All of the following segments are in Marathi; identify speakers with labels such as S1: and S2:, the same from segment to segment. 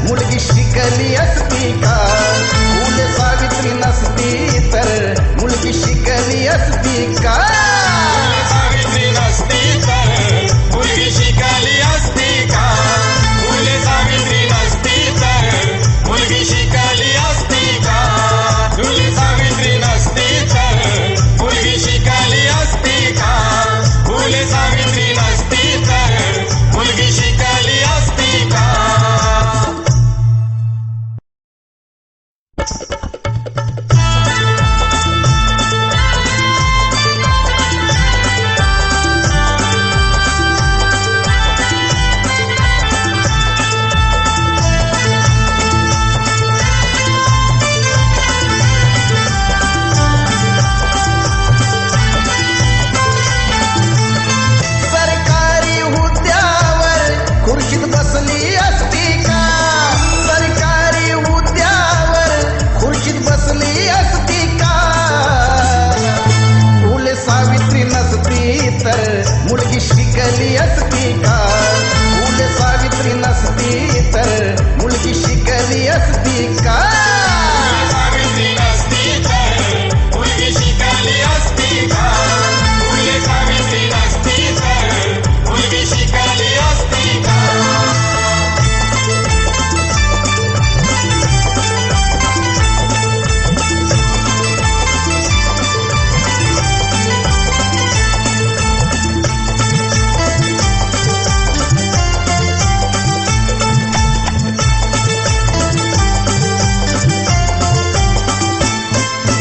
S1: मुलगी शिकली असती का? फुले सावित्री नसती तर मुलगी शिकली असती का?
S2: सावित्री नसती तर मुलगी शिकली असती का? फुले सावित्री नसती तर मुलगी शिकली असती का? फुले सावित्री नसती तर मुलगी शिकली असती का? फुले सावित्री नसती तर मुलगी शिकली असती का?
S1: सरकारी हुद्द्यावर खुर्चीत बसली असती का? सरकारी हुद्द्यावर खुर्चीत बसली असती का? फुले सावित्री नसती तर मुलगी शिकली असती का? फुले सावित्री नसती तर मुलगी शिकली असती का?
S2: सावित्री नसती तर मुलगी शिकली असती का? फुले सावित्री नसती तर मुलगी शिकली असती का?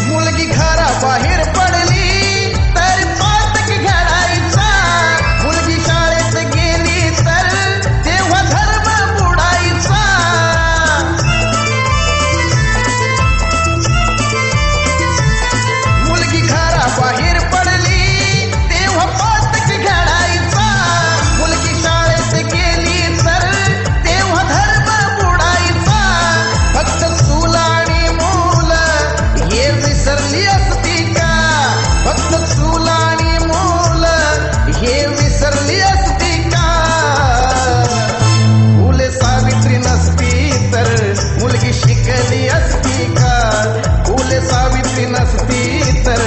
S1: मुलगी घराबाहेर पडली तर पातक घडायचा. मुलगी शाळेत गेली तर तेव्हा धर्म बुडायचा. मुलगी घराबाहेर पडली तेव्हा पातक घडायचा. मुलगी शाळेत गेली तर तेव्हा धर्म बुडायचा. फक्त चूल आणि मूल हे विसरली असती का? फक्त चूल आणि मूल हे विसरली असती का? फुले सावित्री नसती तर मुलगी शिकली असती का? फुले सावित्री नसती तर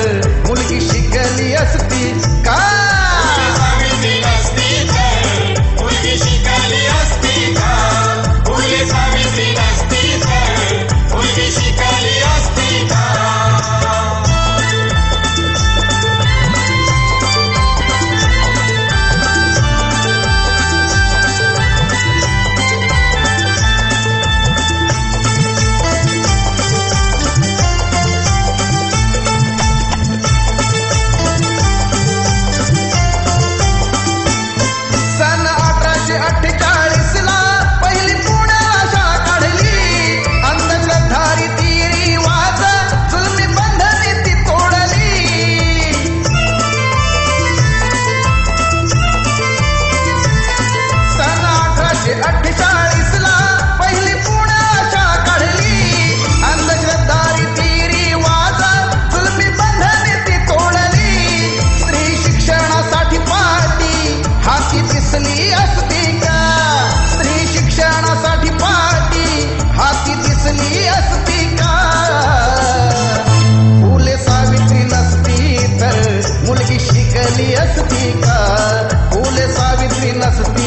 S1: मुलगी शिकली असती का?
S2: सावित्री नसती तर मुलगी शिकली असती का? फुले सावित्री नसती तर मुलगी शिकली असती का?
S1: सन 1848 ला पहिली पुण्याला शाळा काढली. अंधश्रद्धारी ती रिवाज जुलमी बंधने ती तोडली. सन 1848 ला पहिली पुण्याला शाळा काढली. अंधश्रद्धारी ती रिवाज जुलमी बंधने ती तोडली. स्त्री शिक्षणासाठी पाठी हाती दिसली असती का? स्त्री शिक्षणासाठी पाठी हाती दिसली असती का? फुले सावित्री नसती तर मुलगी शिकली असती का? फुले सावित्री नसती